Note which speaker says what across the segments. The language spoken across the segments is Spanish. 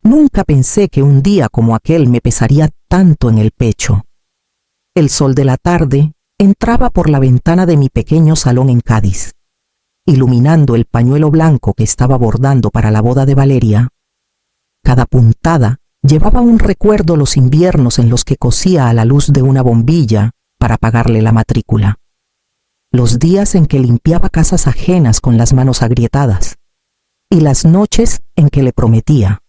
Speaker 1: Nunca pensé que un día como aquel me pesaría tanto en el pecho. El sol de la tarde entraba por la ventana de mi pequeño salón en Cádiz, iluminando el pañuelo blanco que estaba bordando para la boda de Valeria. Cada puntada llevaba un recuerdo los inviernos en los que cosía a la luz de una bombilla para pagarle la matrícula. Los días en que limpiaba casas ajenas con las manos agrietadas. Y las noches en que le prometía,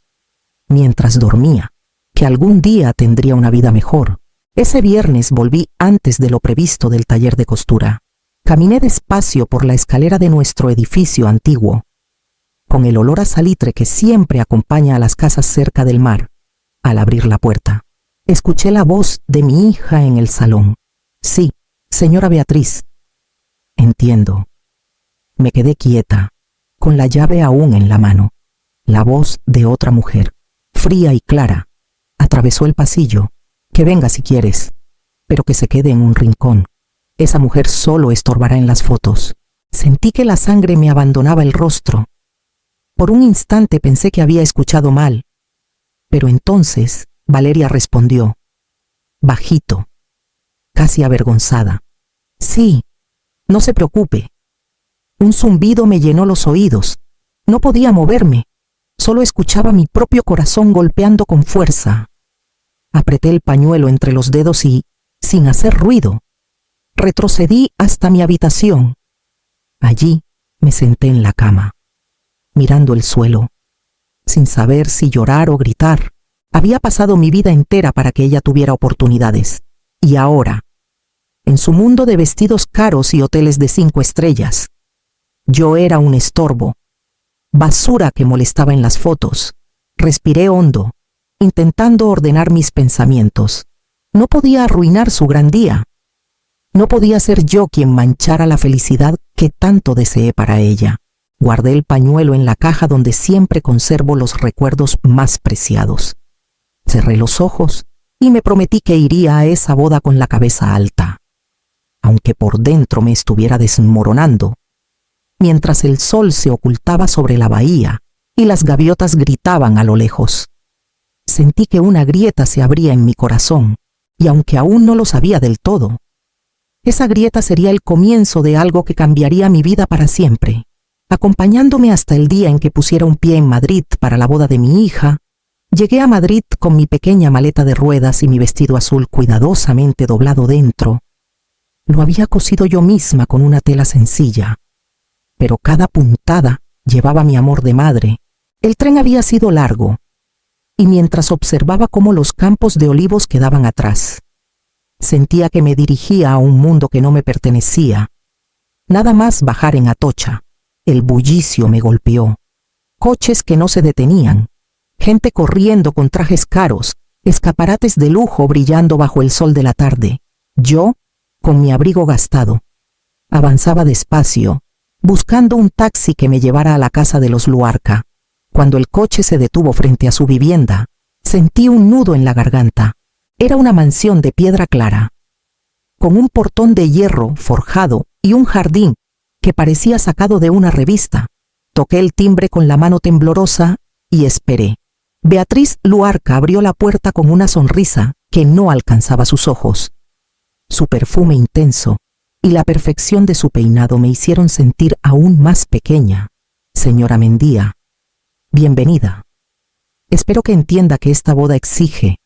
Speaker 1: mientras dormía, que algún día tendría una vida mejor. Ese viernes volví antes de lo previsto del taller de costura. Caminé despacio por la escalera de nuestro edificio antiguo, con el olor a salitre que siempre acompaña a las casas cerca del mar. Al abrir la puerta, escuché la voz de mi hija en el salón. Sí, señora Beatriz. Entiendo. Me quedé quieta, con la llave aún en la mano. La voz de otra mujer, fría y clara, atravesó el pasillo. Que venga si quieres, pero que se quede en un rincón. Esa mujer solo estorbará en las fotos. Sentí que la sangre me abandonaba el rostro. Por un instante pensé que había escuchado mal, pero entonces Valeria respondió, bajito, casi avergonzada. Sí, no se preocupe. Un zumbido me llenó los oídos. No podía moverme. Solo escuchaba mi propio corazón golpeando con fuerza. Apreté el pañuelo entre los dedos y, sin hacer ruido, retrocedí hasta mi habitación. Allí me senté en la cama, mirando el suelo, sin saber si llorar o gritar. Había pasado mi vida entera para que ella tuviera oportunidades. Y ahora, en su mundo de vestidos caros y hoteles de 5 estrellas, yo era un estorbo, basura que molestaba en las fotos. Respiré hondo, intentando ordenar mis pensamientos. No podía arruinar su gran día. No podía ser yo quien manchara la felicidad que tanto deseé para ella. Guardé el pañuelo en la caja donde siempre conservo los recuerdos más preciados. Cerré los ojos y me prometí que iría a esa boda con la cabeza alta, aunque por dentro me estuviera desmoronando, mientras el sol se ocultaba sobre la bahía y las gaviotas gritaban a lo lejos. Sentí que una grieta se abría en mi corazón, y aunque aún no lo sabía del todo, esa grieta sería el comienzo de algo que cambiaría mi vida para siempre. Acompañándome hasta el día en que pusiera un pie en Madrid para la boda de mi hija, llegué a Madrid con mi pequeña maleta de ruedas y mi vestido azul cuidadosamente doblado dentro. Lo había cosido yo misma con una tela sencilla, pero cada puntada llevaba mi amor de madre. El tren había sido largo, y mientras observaba cómo los campos de olivos quedaban atrás, sentía que me dirigía a un mundo que no me pertenecía. Nada más bajar en Atocha, el bullicio me golpeó. Coches que no se detenían, gente corriendo con trajes caros, escaparates de lujo brillando bajo el sol de la tarde. Yo, con mi abrigo gastado, avanzaba despacio, buscando un taxi que me llevara a la casa de los Luarca. Cuando el coche se detuvo frente a su vivienda, sentí un nudo en la garganta. Era una mansión de piedra clara, con un portón de hierro forjado y un jardín que parecía sacado de una revista. Toqué el timbre con la mano temblorosa y esperé. Beatriz Luarca abrió la puerta con una sonrisa que no alcanzaba sus ojos. Su perfume intenso y la perfección de su peinado me hicieron sentir aún más pequeña. Señora Mendía, bienvenida. Espero que entienda que esta boda exige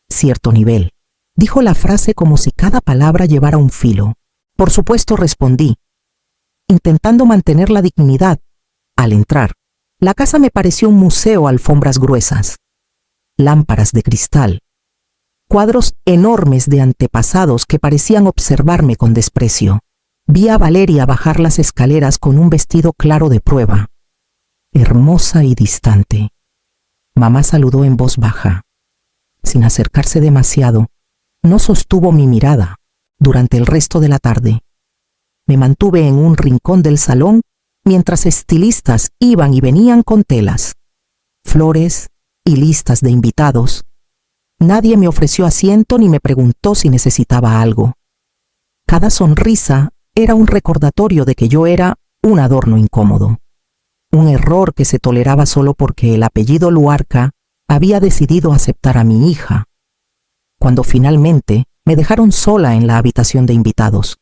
Speaker 1: cierto nivel. Dijo la frase como si cada palabra llevara un filo. Por supuesto, respondí, intentando mantener la dignidad. Al entrar, la casa me pareció un museo, alfombras gruesas, lámparas de cristal, cuadros enormes de antepasados que parecían observarme con desprecio. Vi a Valeria bajar las escaleras con un vestido claro de prueba, hermosa y distante. Mamá saludó en voz baja. Sin acercarse demasiado, no sostuvo mi mirada durante el resto de la tarde. Me mantuve en un rincón del salón mientras estilistas iban y venían con telas, flores y listas de invitados. Nadie me ofreció asiento ni me preguntó si necesitaba algo. Cada sonrisa era un recordatorio de que yo era un adorno incómodo, un error que se toleraba solo porque el apellido Luarca había decidido aceptar a mi hija. Cuando finalmente me dejaron sola en la habitación de invitados,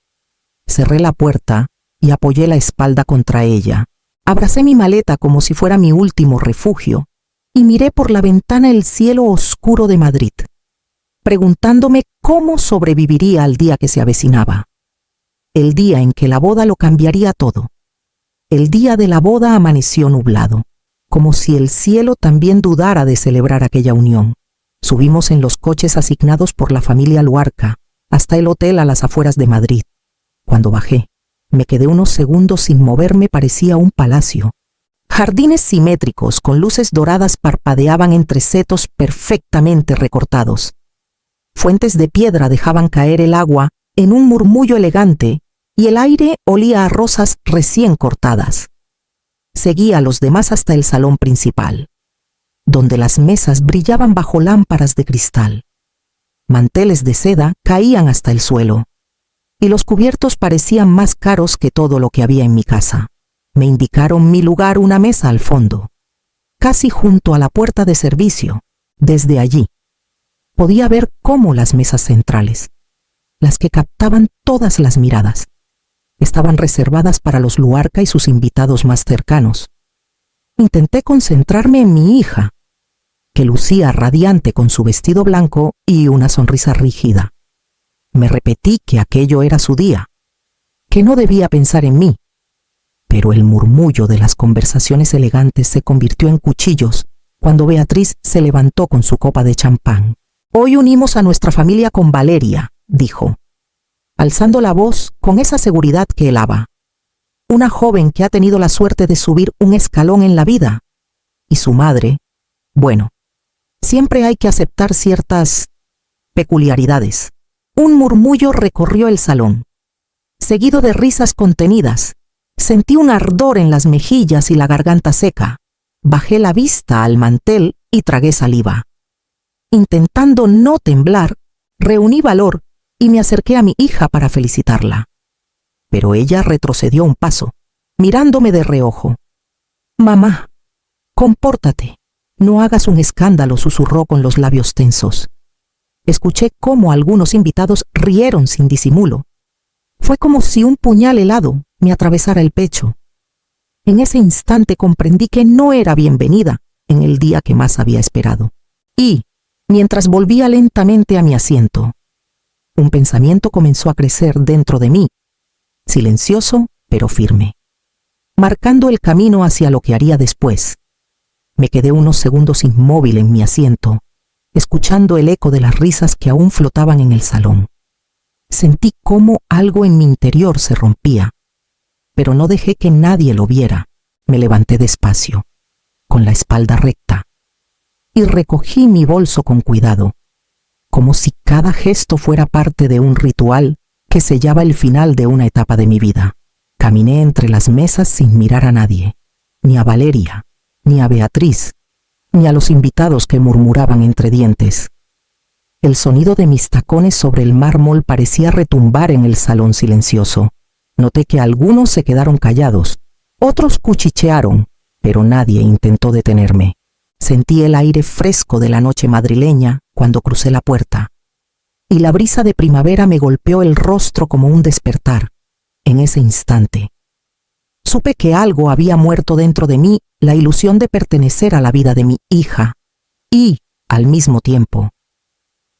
Speaker 1: cerré la puerta y apoyé la espalda contra ella. Abracé mi maleta como si fuera mi último refugio y miré por la ventana el cielo oscuro de Madrid, preguntándome cómo sobreviviría al día que se avecinaba. El día en que la boda lo cambiaría todo. El día de la boda amaneció nublado, como si el cielo también dudara de celebrar aquella unión. Subimos en los coches asignados por la familia Luarca hasta el hotel a las afueras de Madrid. Cuando bajé, me quedé unos segundos sin moverme. Parecía un palacio. Jardines simétricos con luces doradas parpadeaban entre setos perfectamente recortados. Fuentes de piedra dejaban caer el agua en un murmullo elegante y el aire olía a rosas recién cortadas. Seguí a los demás hasta el salón principal, donde las mesas brillaban bajo lámparas de cristal. Manteles de seda caían hasta el suelo, y los cubiertos parecían más caros que todo lo que había en mi casa. Me indicaron mi lugar, una mesa al fondo, casi junto a la puerta de servicio. Desde allí podía ver cómo las mesas centrales, las que captaban todas las miradas, estaban reservadas para los Luarca y sus invitados más cercanos. Intenté concentrarme en mi hija, que lucía radiante con su vestido blanco y una sonrisa rígida. Me repetí que aquello era su día, que no debía pensar en mí, pero el murmullo de las conversaciones elegantes se convirtió en cuchillos cuando Beatriz se levantó con su copa de champán. «Hoy unimos a nuestra familia con Valeria», dijo, alzando la voz con esa seguridad que helaba. «Una joven que ha tenido la suerte de subir un escalón en la vida. Y su madre, bueno, siempre hay que aceptar ciertas peculiaridades». Un murmullo recorrió el salón, seguido de risas contenidas. Sentí un ardor en las mejillas y la garganta seca. Bajé la vista al mantel y tragué saliva. Intentando no temblar, reuní valor y me acerqué a mi hija para felicitarla. Pero ella retrocedió un paso, mirándome de reojo. «Mamá, compórtate, no hagas un escándalo», susurró con los labios tensos. Escuché cómo algunos invitados rieron sin disimulo. Fue como si un puñal helado me atravesara el pecho. En ese instante comprendí que no era bienvenida en el día que más había esperado. Y, mientras volvía lentamente a mi asiento, un pensamiento comenzó a crecer dentro de mí, silencioso pero firme, marcando el camino hacia lo que haría después. Me quedé unos segundos inmóvil en mi asiento, escuchando el eco de las risas que aún flotaban en el salón. Sentí cómo algo en mi interior se rompía, pero no dejé que nadie lo viera. Me levanté despacio, con la espalda recta, y recogí mi bolso con cuidado, como si cada gesto fuera parte de un ritual que sellaba el final de una etapa de mi vida. Caminé entre las mesas sin mirar a nadie, ni a Valeria, ni a Beatriz, ni a los invitados que murmuraban entre dientes. El sonido de mis tacones sobre el mármol parecía retumbar en el salón silencioso. Noté que algunos se quedaron callados, otros cuchichearon, pero nadie intentó detenerme. Sentí el aire fresco de la noche madrileña cuando crucé la puerta, y la brisa de primavera me golpeó el rostro como un despertar. En ese instante, supe que algo había muerto dentro de mí, la ilusión de pertenecer a la vida de mi hija, y, al mismo tiempo,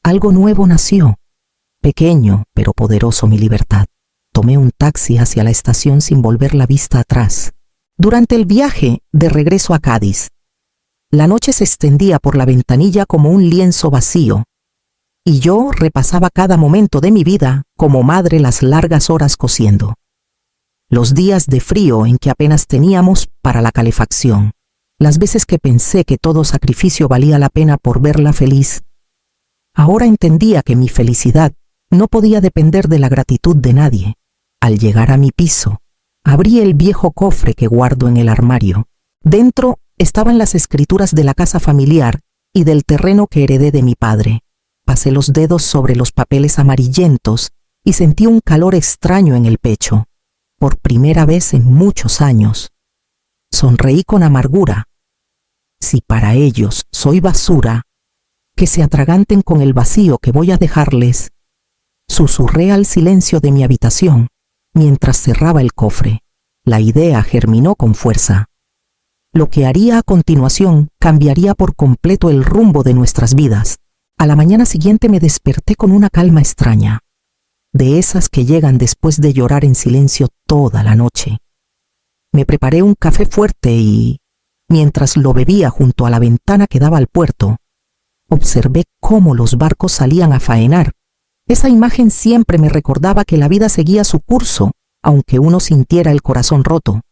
Speaker 1: algo nuevo nació, pequeño pero poderoso: mi libertad. Tomé un taxi hacia la estación sin volver la vista atrás. Durante el viaje de regreso a Cádiz, la noche se extendía por la ventanilla como un lienzo vacío, y yo repasaba cada momento de mi vida como madre: las largas horas cosiendo, los días de frío en que apenas teníamos para la calefacción, las veces que pensé que todo sacrificio valía la pena por verla feliz. Ahora entendía que mi felicidad no podía depender de la gratitud de nadie. Al llegar a mi piso, abrí el viejo cofre que guardo en el armario. Dentro estaban las escrituras de la casa familiar y del terreno que heredé de mi padre. Pasé los dedos sobre los papeles amarillentos y sentí un calor extraño en el pecho. Por primera vez en muchos años, sonreí con amargura. Si para ellos soy basura, que se atraganten con el vacío que voy a dejarles. Susurré al silencio de mi habitación mientras cerraba el cofre. La idea germinó con fuerza. Lo que haría a continuación cambiaría por completo el rumbo de nuestras vidas. A la mañana siguiente me desperté con una calma extraña, de esas que llegan después de llorar en silencio toda la noche. Me preparé un café fuerte y, mientras lo bebía junto a la ventana que daba al puerto, observé cómo los barcos salían a faenar. Esa imagen siempre me recordaba que la vida seguía su curso, aunque uno sintiera el corazón roto.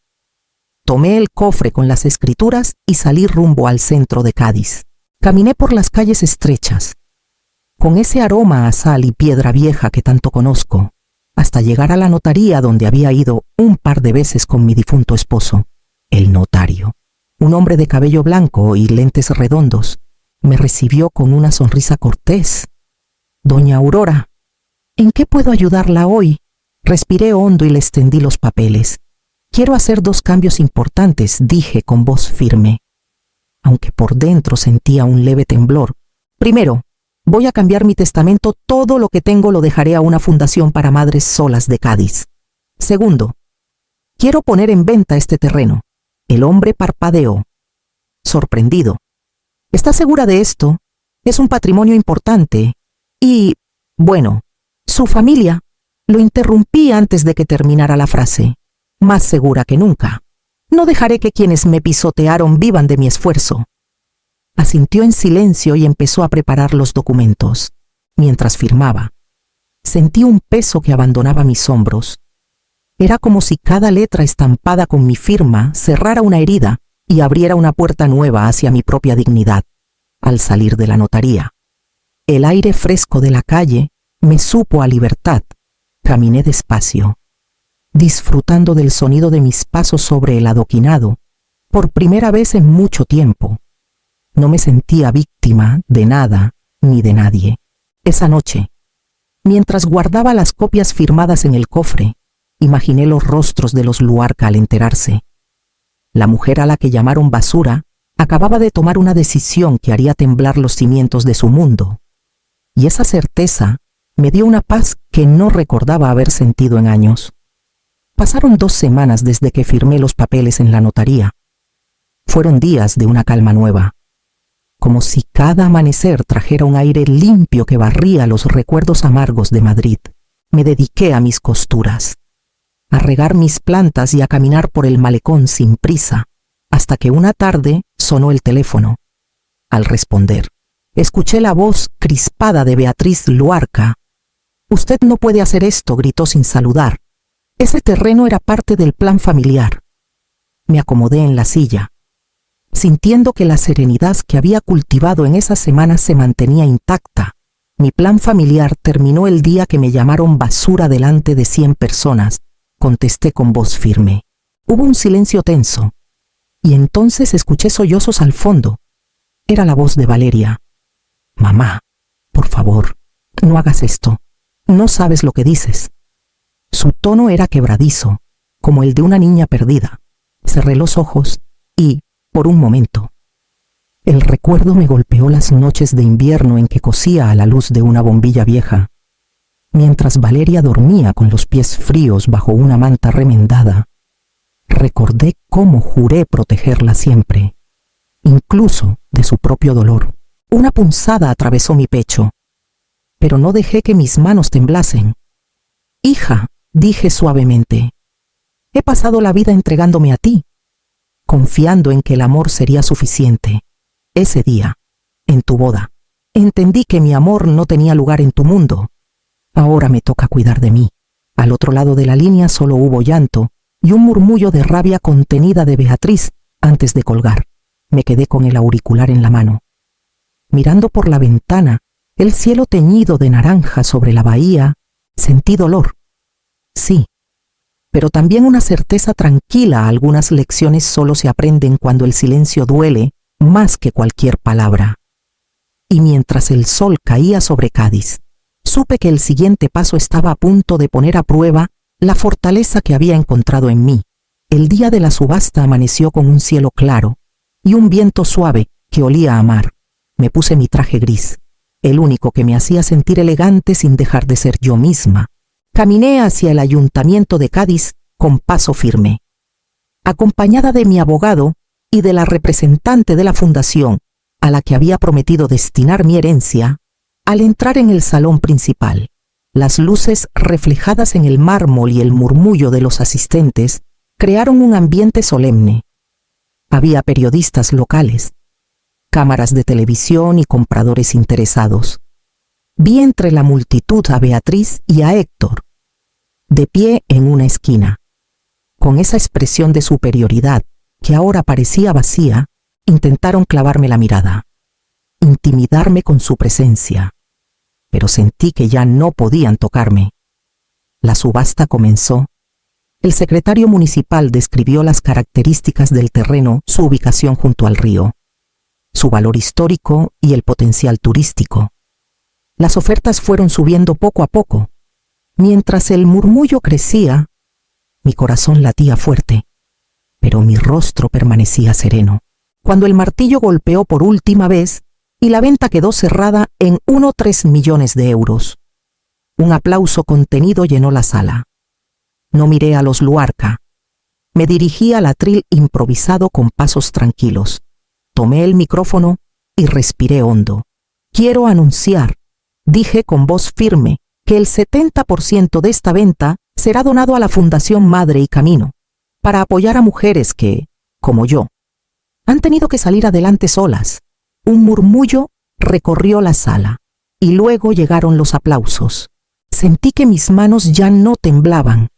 Speaker 1: Tomé el cofre con las escrituras y salí rumbo al centro de Cádiz. Caminé por las calles estrechas, con ese aroma a sal y piedra vieja que tanto conozco, hasta llegar a la notaría donde había ido un par de veces con mi difunto esposo. El notario, un hombre de cabello blanco y lentes redondos, me recibió con una sonrisa cortés. «Doña Aurora, ¿en qué puedo ayudarla hoy?». Respiré hondo y le extendí los papeles. «Quiero hacer 2 cambios importantes», dije con voz firme, aunque por dentro sentía un leve temblor. «Primero, voy a cambiar mi testamento. Todo lo que tengo lo dejaré a una fundación para madres solas de Cádiz. Segundo, quiero poner en venta este terreno». El hombre parpadeó, sorprendido. «¿Está segura de esto? Es un patrimonio importante. Y, bueno, su familia». Lo interrumpí antes de que terminara la frase. «Más segura que nunca. No dejaré que quienes me pisotearon vivan de mi esfuerzo». Asintió en silencio y empezó a preparar los documentos. Mientras firmaba, sentí un peso que abandonaba mis hombros. Era como si cada letra estampada con mi firma cerrara una herida y abriera una puerta nueva hacia mi propia dignidad. Al salir de la notaría, el aire fresco de la calle me supo a libertad. Caminé despacio, disfrutando del sonido de mis pasos sobre el adoquinado, por primera vez en mucho tiempo. No me sentía víctima de nada ni de nadie. Esa noche, mientras guardaba las copias firmadas en el cofre, imaginé los rostros de los Luarca al enterarse. La mujer a la que llamaron basura acababa de tomar una decisión que haría temblar los cimientos de su mundo, y esa certeza me dio una paz que no recordaba haber sentido en años. Pasaron 2 semanas desde que firmé los papeles en la notaría. Fueron días de una calma nueva, como si cada amanecer trajera un aire limpio que barría los recuerdos amargos de Madrid. Me dediqué a mis costuras, a regar mis plantas y a caminar por el malecón sin prisa, hasta que una tarde sonó el teléfono. Al responder, escuché la voz crispada de Beatriz Luarca. «Usted no puede hacer esto», gritó sin saludar. Ese terreno era parte del plan familiar. Me acomodé en la silla, sintiendo que la serenidad que había cultivado en esas semanas se mantenía intacta. Mi plan familiar terminó el día que me llamaron basura delante de 100 personas, contesté con voz firme. Hubo un silencio tenso, y entonces escuché sollozos al fondo. Era la voz de Valeria. «Mamá, por favor, no hagas esto. No sabes lo que dices». Su tono era quebradizo, como el de una niña perdida. Cerré los ojos y, por un momento, el recuerdo me golpeó las noches de invierno en que cosía a la luz de una bombilla vieja, mientras Valeria dormía con los pies fríos bajo una manta remendada. Recordé cómo juré protegerla siempre, incluso de su propio dolor. Una punzada atravesó mi pecho, pero no dejé que mis manos temblasen. «Hija», dije suavemente, «he pasado la vida entregándome a ti, confiando en que el amor sería suficiente. Ese día, en tu boda, entendí que mi amor no tenía lugar en tu mundo. Ahora me toca cuidar de mí». Al otro lado de la línea solo hubo llanto y un murmullo de rabia contenida de Beatriz antes de colgar. Me quedé con el auricular en la mano, mirando por la ventana el cielo teñido de naranja sobre la bahía. Sentí dolor, sí, pero también una certeza tranquila. Algunas lecciones solo se aprenden cuando el silencio duele más que cualquier palabra. Y mientras el sol caía sobre Cádiz, supe que el siguiente paso estaba a punto de poner a prueba la fortaleza que había encontrado en mí. El día de la subasta amaneció con un cielo claro, y un viento suave que olía a mar. Me puse mi traje gris, el único que me hacía sentir elegante sin dejar de ser yo misma. Caminé hacia el ayuntamiento de Cádiz con paso firme, acompañada de mi abogado y de la representante de la fundación a la que había prometido destinar mi herencia. Al entrar en el salón principal, las luces reflejadas en el mármol y el murmullo de los asistentes crearon un ambiente solemne. Había periodistas locales, cámaras de televisión y compradores interesados. Vi entre la multitud a Beatriz y a Héctor, de pie en una esquina. Con esa expresión de superioridad que ahora parecía vacía, intentaron clavarme la mirada, intimidarme con su presencia, pero sentí que ya no podían tocarme. La subasta comenzó. El secretario municipal describió las características del terreno, su ubicación junto al río, su valor histórico y el potencial turístico. Las ofertas fueron subiendo poco a poco. Mientras el murmullo crecía, mi corazón latía fuerte, pero mi rostro permanecía sereno. Cuando el martillo golpeó por última vez y la venta quedó cerrada en 1,3 millones de euros. Un aplauso contenido llenó la sala. No miré a los Luarca. Me dirigí al atril improvisado con pasos tranquilos. Tomé el micrófono y respiré hondo. Quiero anunciar, dije con voz firme, que el 70% de esta venta será donado a la Fundación Madre y Camino, para apoyar a mujeres que, como yo, han tenido que salir adelante solas. Un murmullo recorrió la sala y luego llegaron los aplausos. Sentí que mis manos ya no temblaban.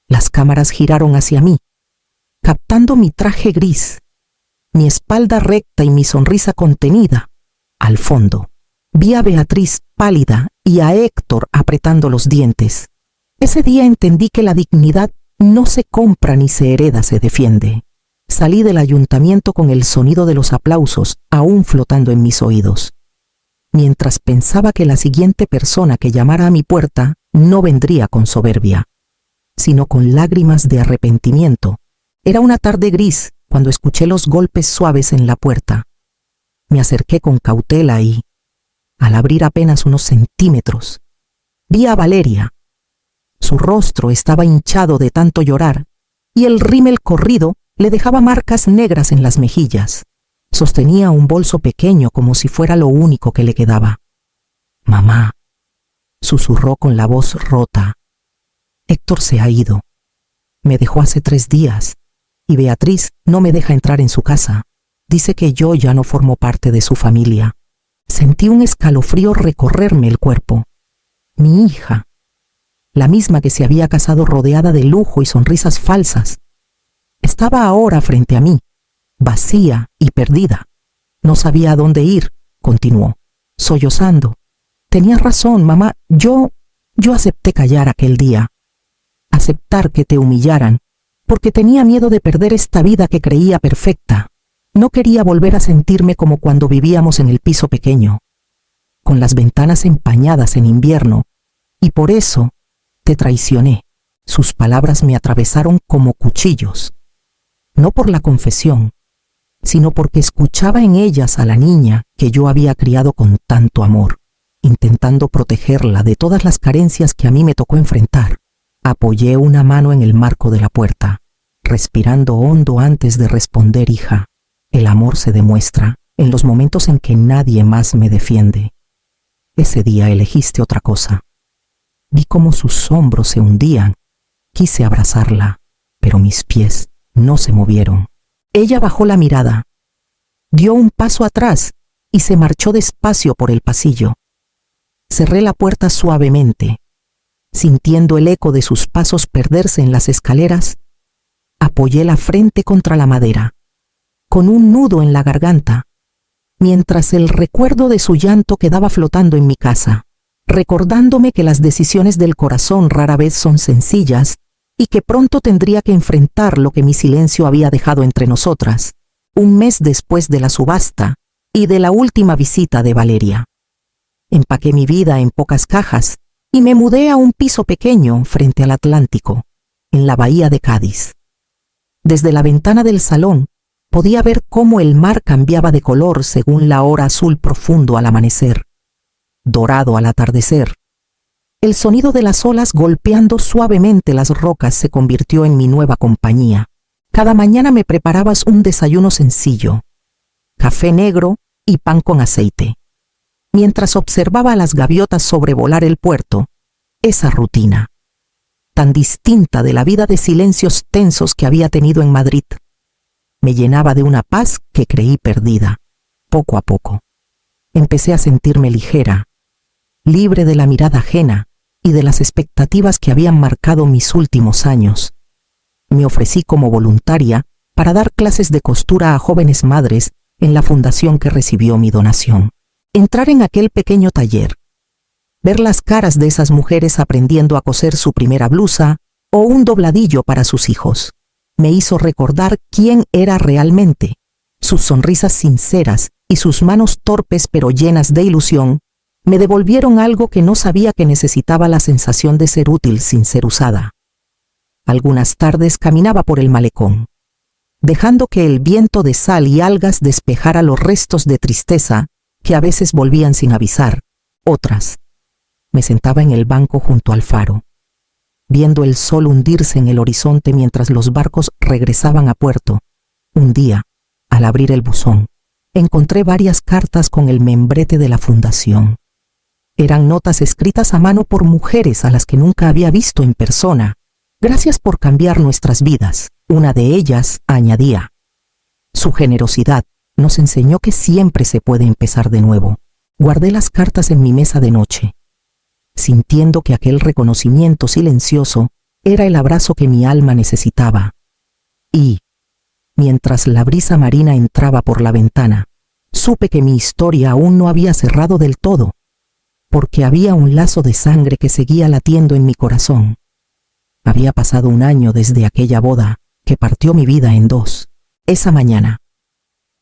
Speaker 1: Las cámaras giraron hacia mí, captando mi traje gris, mi espalda recta y mi sonrisa contenida. Al fondo, vi a Beatriz pálida y a Héctor apretando los dientes. Ese día entendí que la dignidad no se compra ni se hereda, se defiende. Salí del ayuntamiento con el sonido de los aplausos aún flotando en mis oídos, mientras pensaba que la siguiente persona que llamara a mi puerta no vendría con soberbia, sino con lágrimas de arrepentimiento. Era una tarde gris cuando escuché los golpes suaves en la puerta. Me acerqué con cautela y, al abrir apenas unos centímetros, vi a Valeria. Su rostro estaba hinchado de tanto llorar y el rímel corrido le dejaba marcas negras en las mejillas. Sostenía un bolso pequeño como si fuera lo único que le quedaba. «Mamá», susurró con la voz rota. «Héctor se ha ido. Me dejó hace 3 días y Beatriz no me deja entrar en su casa. Dice que yo ya no formo parte de su familia». Sentí un escalofrío recorrerme el cuerpo. Mi hija, la misma que se había casado rodeada de lujo y sonrisas falsas, estaba ahora frente a mí, vacía y perdida. No sabía a dónde ir, continuó, sollozando. Tenías razón, mamá, yo acepté callar aquel día, aceptar que te humillaran, porque tenía miedo de perder esta vida que creía perfecta. No quería volver a sentirme como cuando vivíamos en el piso pequeño, con las ventanas empañadas en invierno, y por eso te traicioné. Sus palabras me atravesaron como cuchillos. No por la confesión, sino porque escuchaba en ellas a la niña que yo había criado con tanto amor, intentando protegerla de todas las carencias que a mí me tocó enfrentar. Apoyé una mano en el marco de la puerta, respirando hondo antes de responder. Hija, el amor se demuestra en los momentos en que nadie más me defiende. Ese día elegiste otra cosa. Vi cómo sus hombros se hundían. Quise abrazarla, pero mis pies no se movieron. Ella bajó la mirada, dio un paso atrás y se marchó despacio por el pasillo. Cerré la puerta suavemente. Sintiendo el eco de sus pasos perderse en las escaleras, apoyé la frente contra la madera, con un nudo en la garganta, mientras el recuerdo de su llanto quedaba flotando en mi casa, recordándome que las decisiones del corazón rara vez son sencillas y que pronto tendría que enfrentar lo que mi silencio había dejado entre nosotras, un mes después de la subasta y de la última visita de Valeria. Empaqué mi vida en pocas cajas y me mudé a un piso pequeño frente al Atlántico, en la bahía de Cádiz. Desde la ventana del salón podía ver cómo el mar cambiaba de color según la hora azul profundo al amanecer, dorado al atardecer. El sonido de las olas golpeando suavemente las rocas se convirtió en mi nueva compañía. Cada mañana me preparabas un desayuno sencillo, café negro y pan con aceite. Mientras observaba a las gaviotas sobrevolar el puerto, esa rutina, tan distinta de la vida de silencios tensos que había tenido en Madrid, me llenaba de una paz que creí perdida. Poco a poco, empecé a sentirme ligera, libre de la mirada ajena y de las expectativas que habían marcado mis últimos años. Me ofrecí como voluntaria para dar clases de costura a jóvenes madres en la fundación que recibió mi donación. Entrar en aquel pequeño taller, ver las caras de esas mujeres aprendiendo a coser su primera blusa o un dobladillo para sus hijos, me hizo recordar quién era realmente. Sus sonrisas sinceras y sus manos torpes pero llenas de ilusión me devolvieron algo que no sabía que necesitaba: la sensación de ser útil sin ser usada. Algunas tardes caminaba por el malecón, dejando que el viento de sal y algas despejara los restos de tristeza que a veces volvían sin avisar. Otras, me sentaba en el banco junto al faro, viendo el sol hundirse en el horizonte mientras los barcos regresaban a puerto. Un día, al abrir el buzón, encontré varias cartas con el membrete de la fundación. Eran notas escritas a mano por mujeres a las que nunca había visto en persona. Gracias por cambiar nuestras vidas. Una de ellas añadía: su generosidad nos enseñó que siempre se puede empezar de nuevo. Guardé las cartas en mi mesa de noche, sintiendo que aquel reconocimiento silencioso era el abrazo que mi alma necesitaba. Y, mientras la brisa marina entraba por la ventana, supe que mi historia aún no había cerrado del todo, porque había un lazo de sangre que seguía latiendo en mi corazón. Había pasado un año desde aquella boda que partió mi vida en dos. Esa mañana,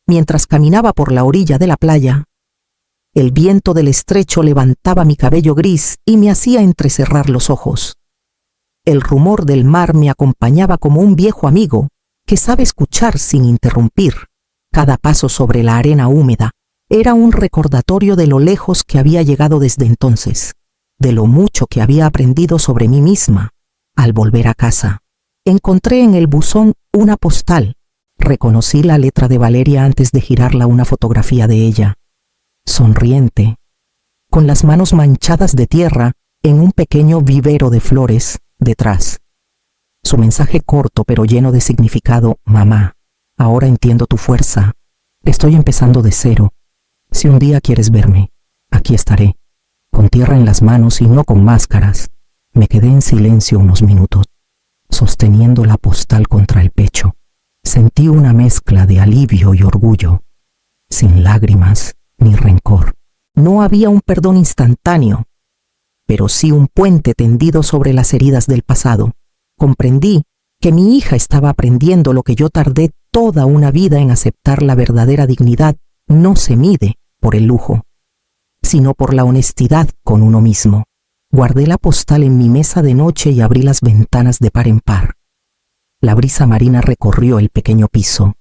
Speaker 1: mientras caminaba por la orilla de la playa, el viento del estrecho levantaba mi cabello gris y me hacía entrecerrar los ojos. El rumor del mar me acompañaba como un viejo amigo que sabe escuchar sin interrumpir. Cada paso sobre la arena húmeda era un recordatorio de lo lejos que había llegado desde entonces, de lo mucho que había aprendido sobre mí misma. Al volver a casa, encontré en el buzón una postal. Reconocí la letra de Valeria antes de girarla: una fotografía de ella, sonriente, con las manos manchadas de tierra en un pequeño vivero de flores detrás. Su mensaje corto pero lleno de significado: mamá, ahora entiendo tu fuerza. Estoy empezando de cero. Si un día quieres verme, aquí estaré, con tierra en las manos y no con máscaras. Me quedé en silencio unos minutos, sosteniendo la postal contra el pecho. Sentí una mezcla de alivio y orgullo, sin lágrimas ni rencor. No había un perdón instantáneo, pero sí un puente tendido sobre las heridas del pasado. Comprendí que mi hija estaba aprendiendo lo que yo tardé toda una vida en aceptar: la verdadera dignidad no se mide por el lujo, sino por la honestidad con uno mismo. Guardé la postal en mi mesa de noche y abrí las ventanas de par en par. La brisa marina recorrió el pequeño piso,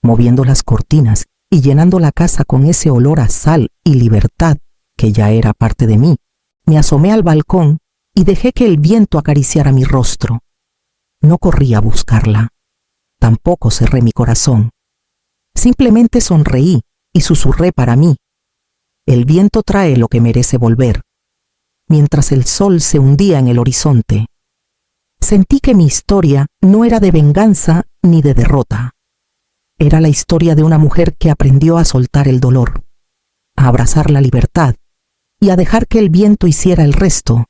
Speaker 1: moviendo las cortinas y llenando la casa con ese olor a sal y libertad que ya era parte de mí. Me asomé al balcón y dejé que el viento acariciara mi rostro. No corrí a buscarla, tampoco cerré mi corazón. Simplemente sonreí y susurré para mí: el viento trae lo que merece volver. Mientras el sol se hundía en el horizonte, sentí que mi historia no era de venganza ni de derrota. Era la historia de una mujer que aprendió a soltar el dolor, a abrazar la libertad y a dejar que el viento hiciera el resto.